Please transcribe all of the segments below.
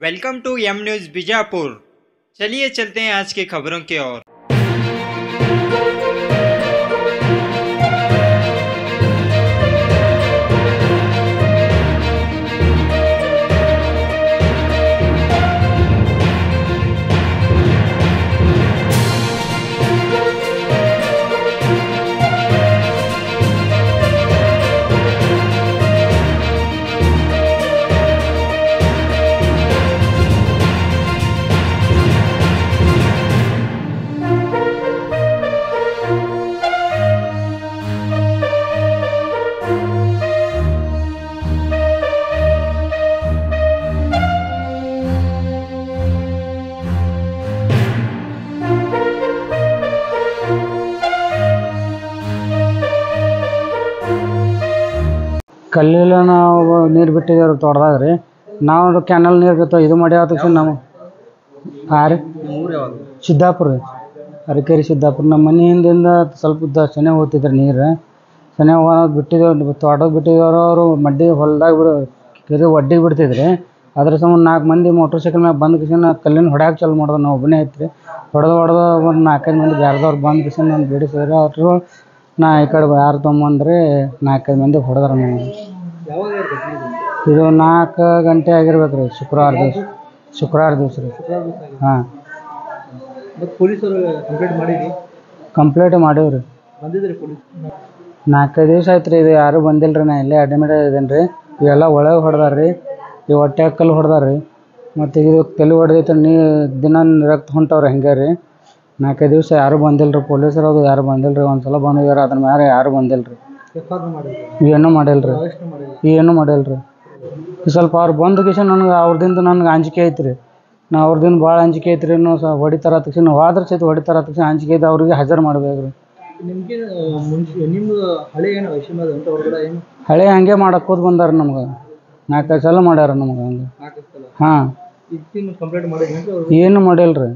Welcome to M news Bijapur. चलिए चलते हैं आज की खबरों की ओर। ಕಲ್ಲೆಲ್ಲ ನಾವು ನೀರು ಬಿಟ್ಟಿದ್ದೇವೆ ತೋಟದಾಗ ರೀ. ನಾವು ಕ್ಯಾನಲ್ ನೀರು ಬಿಡ್ತಾವೆ ಇದು ಮಾಡಿ ಆದ ತಕ್ಷಣ ನಾವು ರೀ ಸಿದ್ದಾಪುರ ಅರಕೇರಿ ಸಿದ್ದಾಪುರ ನಮ್ಮ ಮನೆ ಹಿಂದಿಂದ ಸ್ವಲ್ಪ ಸನೆ ಹೋಗ್ತಿದ್ರು ನೀರು. ಸನೆ ಹೋಗೋದು ಬಿಟ್ಟಿದ್ದೇವೆ ತೋಟಕ್ಕೆ ಬಿಟ್ಟಿದ್ದೇವ್ರು. ಅವರು ಮಡ್ಡಿ ಹೊಲ್ದಾಗ ಇದು ಒಡ್ಡಿಗೆ ಬಿಡ್ತಿದ್ರಿ. ಅದ್ರ ಸಂಬಂಧ 4 ಮಂದಿ ಮೋಟ್ರ್ ಸೈಕಲ್ ಮ್ಯಾಗ ಬಂದು ಕಿಶನ್ ಕಲ್ಲಿನ ಹೊಡ್ಯಾಕೆ ಚಾಲು ಮಾಡೋದು. ನಾವು ಒಬ್ಬನೇ ಐತ್ರಿ ಹೊಡೆದು ಒಂದು 4-5 ಮಂದಿ ಬೇರೆದವ್ರು ಬಂದು ಕಿಶನ್ ನಾನು ಬಿಡಿಸಿದ್ರೆ ಅವ್ರು ನಾ ಈ ಕಡೆ ಯಾರು ತೊಗೊಂಬಂದ್ರಿ 4-5 ಮಂದಿ ಹೊಡೆದ್ರ. ನಾವು ಇದು 4 ಗಂಟೆ ಆಗಿರ್ಬೇಕು ರೀ ಶುಕ್ರವಾರ ದಿವಸ ರೀ. ಹಾಂ ಕಂಪ್ಲೇಂಟ್ ಮಾಡೀವಿ ರೀ. 4-5 ದಿವಸ ಆಯ್ತು ರೀ. ಇದು ಯಾರೂ ಬಂದಿಲ್ಲ ರೀ. ನಾ ಇಲ್ಲೇ ಅಡ್ಮಿಟ್ ಇದ್ದೇನೆ ರೀ. ಇವೆಲ್ಲ ಒಳಗೆ ಹೊಡೆದಾರ ರೀ. ಈ ಹೊಟ್ಟೆ ಕಲ್ಲು ಹೊಡೆದಾರ ರೀ. ಮತ್ತು ಇದು ತಲೆ ಹೊಡೆದೈತೆ ದಿನ ರಕ್ತ ಹೊಂಟವ್ರಿ ಹಂಗೆ ರೀ. 4-5 ದಿವಸ ಯಾರೂ ಬಂದಿಲ್ಲ ರೀ. ಪೊಲೀಸರು ಅದು ಯಾರು ಬಂದಿಲ್ಲ ರೀ. ಒಂದು ಸಲ ಬಂದಿದ್ದಾರೆ ಅದ್ರ ಮೇಲೆ ಯಾರೂ ಬಂದಿಲ್ಲ ರೀ. ಏನೂ ಮಾಡಿಲ್ಲ ರೀ. ಏನೂ ಮಾಡಿಲ್ಲ ರೀ. ಸ್ವಲ್ಪ ಅವ್ರು ಬಂದು ಕಿಶನ್ ನನಗೆ ಅಂಜಿಕೆ ಐತೆ ರೀ. ನಾ ಅವ್ರದಿಂದ ಭಾಳ ಅಂಜಿಕೆ ಐತೆ ರೀ. ಇನ್ನೂ ಹೊಡಿತಾರ ತಕ್ಷಣ ಹೋದ್ರೆ ಸಹಿತ ಹೊಡಿತಾರ ತಕ್ಷಣ ಅಂಜಿಕೆ ಐತೆ. ಅವ್ರಿಗೆ ಹಾಜರು ಮಾಡ್ಬೇಕು ರೀ. ಹಳೆ ಹಂಗೆ ಮಾಡಕ್ಕೋದು ಬಂದಾರ ನಮ್ಗೆ. 4-5 ಸಲ ಮಾಡ್ಯಾರ ನಮ್ಗೆ ಹಂಗೆ. ಹಾಂ ಏನು ಮಾಡಿಲ್ಲ ರೀ.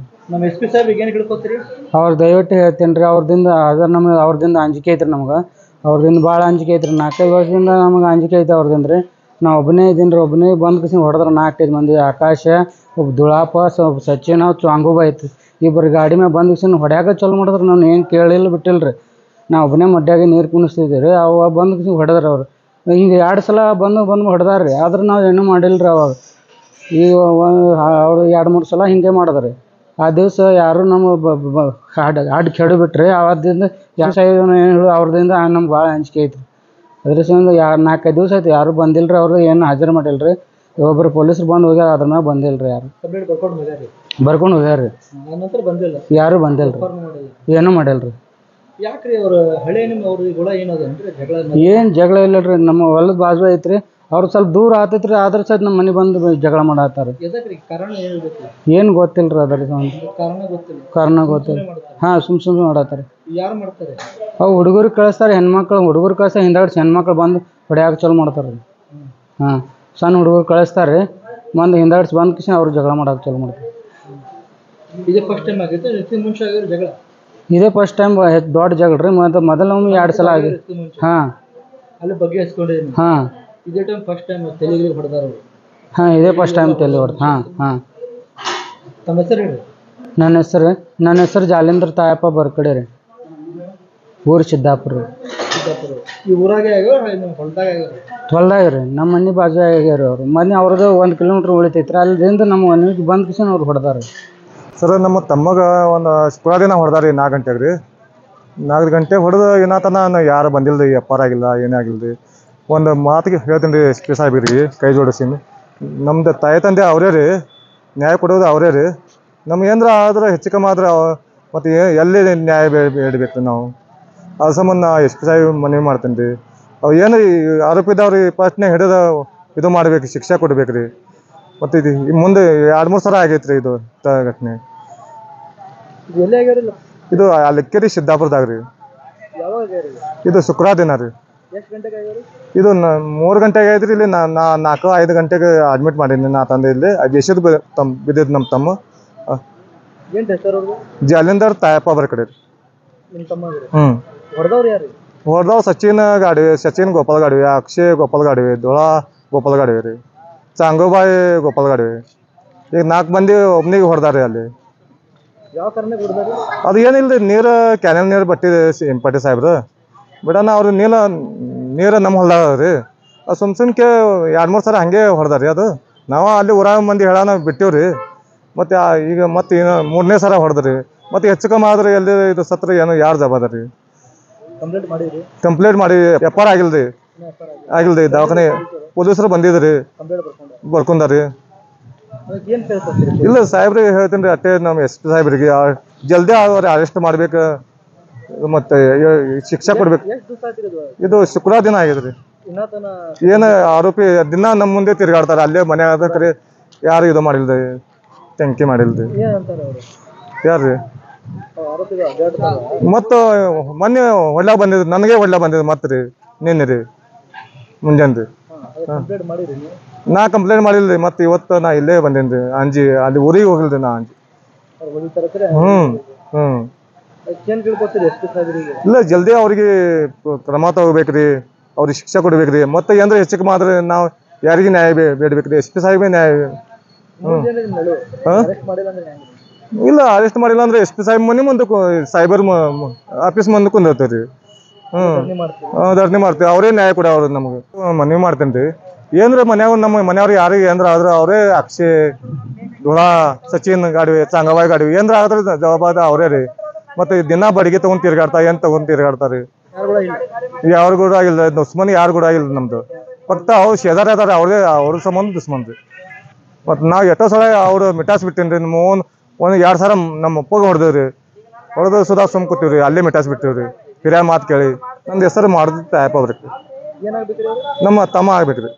ಅವ್ರು ದಯವಿಟ್ಟು ಹೇಳ್ತೀನಿ ರೀ. ಅವ್ರದಿಂದ ಅದ್ರ ನಮಗೆ ಅವ್ರದಿಂದ ಅಂಜಿಕೆ ಐತೆ ರೀ. ನಮ್ಗೆ ಅವ್ರದಿಂದ ಭಾಳ ಅಂಜಿಕೆ ಐತೆ ರೀ. 4-5 ವರ್ಷದಿಂದ ನಮಗೆ ಅಂಜಿಕೆ ಐತೆ ಅವ್ರದಿಂದ ರೀ. ನಾವು ಒಬ್ಬನೇ ಇದ್ದೀನಿ ರೀ. ಒಬ್ಬನೇ ಬಂದು ಕಿಶನ್ ಹೊಡೆದ್ರೆ 4-5 ಮಂದಿ. ಆಕಾಶ, ಒಬ್ಬ ದುಳಾಪ, ಸಚಿನ್, ಚಾಂಗುಬ ಐತಿ. ಇಬ್ಬರು ಗಾಡಿ ಮ್ಯಾಗ ಬಂದು ಕಿಶನ್ ಹೊಡ್ಯಾಕ ಚಾಲು ಮಾಡಿದ್ರೆ ನಾನು ಏನು ಕೇಳಿಲ್ಲ ಬಿಟ್ಟಿಲ್ಲ ರೀ. ನಾವು ಒಬ್ಬನೇ ಮಡ್ಯಾಗ ನೀರು ಕುಣಿಸ್ತಿದ್ದೆ ರೀ. ಅವ ಬಂದು ಕಿಶನ್ ಹೊಡೆದ್ರೆ ಅವ್ರು ಹಿಂಗೆ 2 ಸಲ ಬಂದು ಹೊಡೆದಾರ ರೀ. ಆದ್ರೆ ನಾವು ಏನೂ ಮಾಡಿಲ್ಲ ರೀ. ಅವಾಗ ಈಗ ಅವ್ರು 2-3 ಸಲ ಹಿಂಗೆ ಮಾಡಿದ್ರಿ. ಆ ದಿವಸ ಯಾರೂ ನಮ್ಮ ಹಾಡು ಕೆಡು ಬಿಟ್ರಿ. ಅವತ್ತಿಂದ ಏನು ಹೇಳು ಅವ್ರದಿಂದ ನಮ್ಗೆ ಭಾಳ ಅಂಜಿಕೆ ಐತ್ರಿ. ಅದ್ರ ಸಂಬಂಧ 4-5 ದಿವಸ ಆಯ್ತು ಯಾರೂ ಬಂದಿಲ್ಲ ರೀ. ಅವ್ರು ಏನು ಹಾಜರು ಮಾಡಿಲ್ಲ ರೀ. ಒಬ್ಬರು ಪೊಲೀಸರು ಬಂದು ಹೋಗ್ಯಾರ. ಅದ್ರ ಮ್ಯಾಗ ಬಂದಿಲ್ಲ ರೀ. ಯಾರು ಬರ್ಕೊಂಡು ಹೋಗ್ಯಾರ ರೀ. ಯಾರೂ ಬಂದಿಲ್ಲ ರೀ. ಏನೂ ಮಾಡಿಲ್ಲ ರೀ. ಏನು ಜಗಳ ಇಲ್ಲ ರೀ. ನಮ್ಮ ಹೊಲದ ಬಾಜು ಐತ್ರಿ. ಅವ್ರು ಸ್ವಲ್ಪ ದೂರ ಆತೈತ್ರಿ. ಆದ್ರೆ ಸಹಿತ ನಮ್ಮ ಮನೆ ಬಂದು ಜಗಳ ಮಾಡತ್ತಾರ. ಏನು ಗೊತ್ತಿಲ್ಲ ರೀ. ಅದ್ರ ಕಾರಣ ಗೊತ್ತಿಲ್ಲ. ಹಾಂ ಸುಮ್ಮನೆ ಮಾಡತ್ತಾರ. ಅವು ಹುಡುಗರಿಗೆ ಕಳಿಸ್ತಾರೆ. ಹೆಣ್ಮಕ್ಳು ಹುಡುಗರು ಕಳಿಸ್ತಾರೆ. ಹಿಂದಾಡ್ಸಿ ಹೆಣ್ಮಕ್ಳು ಬಂದು ಹೊಡ್ಯಾಕೆ ಚಾಲು ಮಾಡ್ತಾರೆ ರೀ. ಹಾಂ ಸಣ್ಣ ಹುಡುಗರು ಕಳಿಸ್ತಾರೆ ರೀ. ಬಂದು ಹಿಂದಾಡ್ಸಿ ಬಂದು ಕಿಶನ್ ಅವ್ರು ಜಗಳ ಮಾಡೋಕೆ ಚಾಲು ಮಾಡ್ತಾರೆ. ಇದೇ ಫಸ್ಟ್ ಟೈಮ್ ದೊಡ್ಡ ಜಗಳ ರೀ. ಮೊದಲು 2 ಸಲ ಆಗಿದೆ. ಹಾಂ ಹಾಂ ಹಾಂ ಇದೇ ಫಸ್ಟ್ ಟೈಮ್ ತಲೆ ಹೊಡೆದು. ಹಾಂ ಹಾಂ ನನ್ನ ಹೆಸರು ಜಾಲೇಂದ್ರ ತಾಯಪ್ಪ ಬರ್ಕಡೆ ರೀ. ಊರು ಸಿದ್ದಾಪುರ ರೀ. ಹೊಲ್ದಾಗ ರೀ. ನಮ್ಮ ಮನೆ ಬಾಜು ಆಗ್ಯಾರ ರೀ. ಅವ್ರು ಮನೆ ಅವ್ರದ್ದು 1 ಕಿಲೋಮೀಟ್ರ್ ಉಳಿತೈತ್ರಿ. ಅಲ್ಲಿಂದ ನಮ್ಮ ಮನೆಗೆ ಬಂದು ಕಿಶನ್ ಅವ್ರು ಹೊಡೆದಾರ. ಸರ್ ನಮ್ಮ ತಮ್ಮಗೆ ಒಂದು ಶುಕ್ರವಾರ ದಿನ ಹೊಡೆದಾರಿ 4 ಗಂಟೆಗೆ ರೀ. 4 ಗಂಟೆಗೆ ಹೊಡೆದು ಏನಾತನ ಯಾರು ಬಂದಿಲ್ಲ ರೀ. ಎಫ್ ಆರ್ ಆಗಿಲ್ಲ, ಏನೇ ಆಗಿಲ್ಲ ರೀ. ಒಂದು ಮಾತಿಗೆ ಹೇಳ್ತೀನಿ ರೀ SP ಸಾಹೇಬ್ರಿಗೆ ಕೈ ಜೋಡಿಸ್ತೀನಿ. ನಮ್ದು ತಾಯಿ ತಂದೆ ಅವರೇ ರೀ. ನ್ಯಾಯ ಕೊಡೋದು ಅವರೇ ರೀ. ನಮ್ಗೆ ಏನಾರ ಆದ್ರೆ ಹೆಚ್ಚು ಕಮ್ಮಿ ಆದ್ರೆ ಮತ್ತು ಎಲ್ಲಿ ನ್ಯಾಯ ಬೇಡಬೇಕು ರೀ ನಾವು. ಅದ್ರ ಸಂಬಂಧ ನಾ SP ಸಾಹೇಬ್ ಮನವಿ ಮಾಡ್ತೀನಿ ರೀ. ಅವು ಏನು ಆರೋಪಿ ಇದ್ದಾವ್ರಿ ಫಸ್ಟ್ನೇ ಹಿಡಿದು ಇದು ಮಾಡ್ಬೇಕು, ಶಿಕ್ಷೆ ಕೊಡ್ಬೇಕು ರೀ. ಮತ್ತು ಇದು ಮುಂದೆ 2-3 ಸಲ ಆಗೈತೆ ರೀ ಇದು ಘಟನೆ. ಇದು ಅಲಕ್ಕೇರಿ ಸಿದ್ದಾಪುರದಾಗ ರೀ. ಇದು ಶುಕ್ರವಾರ ದಿನ ರೀ. ಇದು 3 ಗಂಟೆಗೆ ಐತ್ರಿ. ಇಲ್ಲಿ 4-5 ಗಂಟೆಗೆ ಅಡ್ಮಿಟ್ ಮಾಡೀನಿ ನಾ ತಂದೆ. ಇಲ್ಲಿ ಎಸೆದು ಬಿದ್ದಿದ್ದು ನಮ್ಮ ತಮ್ಮ ಜಾಲೇಂದರ್ ತಾಯಪ್ಪ ಬರ್ಕಡೆ ರೀ. ಹ್ಞೂ ಹೊಡೆದವ್ ಸಚಿನ್ ಗೋಪಾಲ್ ಗಾಡಿವೆ, ಅಕ್ಷಯ್ ಗೋಪಾಲ್ ಗಾಡಿವೆ, ಧೋಳಾ ಗೋಪಾಲ್ ಗಾಡಿವೆ ರೀ, ಚಾಂಗೋಬಾಯಿ ಗೋಪಾಲ್ ಗಾಡಿವೆ. ಈಗ 4 ಮಂದಿ ಒಬ್ನಿಗೆ ಹೊಡೆದಾರೆ ಅಲ್ಲಿ. ಯಾವ ಕಾರಣಕ್ಕೆ ಹೊಡೆದಾರೆ? ಅದು ಏನಿಲ್ಲ ನೀರು ಕ್ಯಾನಲ್ ನೀರು ಬಟ್ಟಿದೆ ಇಂಪಾಟಿ ಸಾಹೇಬ್ರು ಬಿಡೋಣ. ಅವ್ರು ನೀರು ನಮ್ಮ ಹೊಲ್ದಾಗ ರೀ, ಅದು ಸುಮ್ಕೆ 2-3 ಸಲ ಹಂಗೆ ಹೊಡೆದಾರಿ. ಅದು ನಾವು ಅಲ್ಲಿ ಊರಾಗ ಮಂದಿ ಹೇಳೋಣ ಬಿಟ್ಟಿವ್ರಿ. ಮತ್ತು ಈಗ ಮತ್ತೆ 3ನೇ ಸಲ ಹೊಡೆದ್ರಿ. ಮತ್ತು ಹೆಚ್ಚು ಕಮ್ಮಿ ಆದ್ರೆ ಎಲ್ಲಿ ಇದು ಸತ್ರ ಏನು ಯಾರು ಜವಾಬ್ದಾರಿ? ಕಂಪ್ಲೇಂಟ್ ಮಾಡಿ ಎಫ್ಆರ್ ಆಗಿಲ್ರಿ ದವಾಖಾನೆ ಪೊಲೀಸರು ಬಂದಿದ್ರಿ, ಬರ್ಕೊಂಡಾರಿ. ಇಲ್ಲ ಸಾಹೇಬ್ರಿಗೆ ಹೇಳ್ತೀನಿ ರೀ, ಅಟ್ಟೆ ನಮ್ಮ SP ಸಾಹೇಬ್ರಿಗೆ ಜಲ್ದಿ ಅವ್ರಿಗೆ ಅರೆಸ್ಟ್ ಮಾಡ್ಬೇಕು, ಮತ್ತೆ ಶಿಕ್ಷೆ ಕೊಡ್ಬೇಕು. ಇದು ಶುಕ್ರವಾರ ದಿನ ಆಗಿದ್ರಿ. ಏನು ಆರೋಪಿ ದಿನ ನಮ್ಮ ಮುಂದೆ ತಿರುಗಾಡ್ತಾರೆ, ಅಲ್ಲೇ ಮನೆ ಆದ ಕರೆ ಯಾರು ಇದು ಮಾಡಿಲ್ರಿ, ಟಂಕಿ ಮಾಡಿಲ್ರಿ. ಯಾರ್ರಿ ಮತ್ತು ಮೊನ್ನೆ ಹೊಡ್ಲಾಗ ಬಂದಿದ್ರಿ, ನನಗೆ ಹೊಡ್ಲಾಗ ಬಂದಿದ್ರಿ ಮತ್ತೆ ರೀ, ನಿನ್ನೆ ರೀ ಮುಂಜಾನೆ ರೀ. ನಾ ಕಂಪ್ಲೇಂಟ್ ಮಾಡಿಲ್ರಿ. ಮತ್ತೆ ಇವತ್ತು ನಾ ಇಲ್ಲೇ ಬಂದೇನ್ರಿ, ಅಂಜಿ ಅಲ್ಲಿ ಊರಿಗೆ ಹೋಗಿಲ್ರಿ ನಾ ಅಂಜಿ. ಇಲ್ಲ ಜಲ್ದಿ ಅವ್ರಿಗೆ ಕ್ರಮ ತಗೋಬೇಕ್ರಿ, ಅವ್ರಿಗೆ ಶಿಕ್ಷೆ ಕೊಡ್ಬೇಕ್ರಿ. ಮತ್ತೆ ಏನ್ರ ಹೆಚ್ಚಿಗೆ ಮಾಡಿದ್ರೆ ನಾವು ಯಾರಿಗೆ ನ್ಯಾಯ ಬೇಡ್ಬೇಕ್ರಿ? SP ಸಾಹೇಬೇ ನ್ಯಾಯ. ಇಲ್ಲ ಅರೆಸ್ಟ್ ಮಾಡಿಲ್ಲ ಅಂದ್ರೆ SP ಸಾಹೇಬ್ ಮನೆ ಮುಂದಕ್ಕೆ ಸೈಬರ್ ಆಫೀಸ್ ಮುಂದೆ ಕುಂದಿರ್ತೀವಿ ರೀ. ಧರಣಿ ಮಾಡ್ತೀವಿ, ಅವರೇ ನ್ಯಾಯ ಕೊಡ. ಅವ್ರು ನಮಗೆ ಮನವಿ ಮಾಡ್ತೇನೆ ರೀ. ಏನ್ರ ಮನ್ಯಾಗ ನಮ್ಮ ಮನೆಯವ್ರಿಗೆ ಯಾರಿಗೆ ಏನ್ರ ಆದ್ರೆ ಅವರೇ ಅಕ್ಷಯ್, ಧೋಳಾ, ಸಚಿನ್ ಗಾಡಿವೆ, ಚಾಂಗವಾಯಿ ಗಾಡಿವೆ ಏನ್ರ ಆದ್ರೆ ಜವಾಬ್ದಾರಿ ಅವರೇ ರೀ. ಮತ್ತೆ ದಿನ ಬಡಿಗೆ ತೊಗೊಂಡು ತಿರ್ಗಾಡ್ತಾರೆ. ಯಾರು ಕೂಡ ಆಗಿಲ್ಲ, ದುಶ್ಮನ್ ಯಾರು ಕೂಡ ಆಗಿಲ್ಲ ನಮ್ದು. ಫಕ್ತ ಅವ್ರು ಶೇದಾರ ಅದಾರೆ, ಅವ್ರ ಸಂಬಂಧ ದುಶ್ಮನ್ ರೀ. ಮತ್ತು ನಾವು ಎಷ್ಟೋ ಸಲ ಅವ್ರು ಮಿಟಾಯಿಸ್ಬಿಟ್ಟೇನಿ ರೀ. ನಮ್ಮ ಒಂದು 2 ಸಲ ನಮ್ಮ ಅಪ್ಪಗೆ ಹೊಡೆದು ಸುಧಾ ಸುಮ್ ಕೂತೀವ್ರಿ, ಅಲ್ಲೇ ಮಿಟಾಯಿಸ್ಬಿಟ್ಟಿವ್ರಿ. ಹಿರಿಯ ಮಾತು ಕೇಳಿ ನಂದು ಹೆಸರು ಮಾಡಿದ ಆ್ಯಪ್ ಅವ್ರಿಗೆ ನಮ್ಮ ತಮ್ಮ ಆಗ್ಬೇಕ್ರಿ.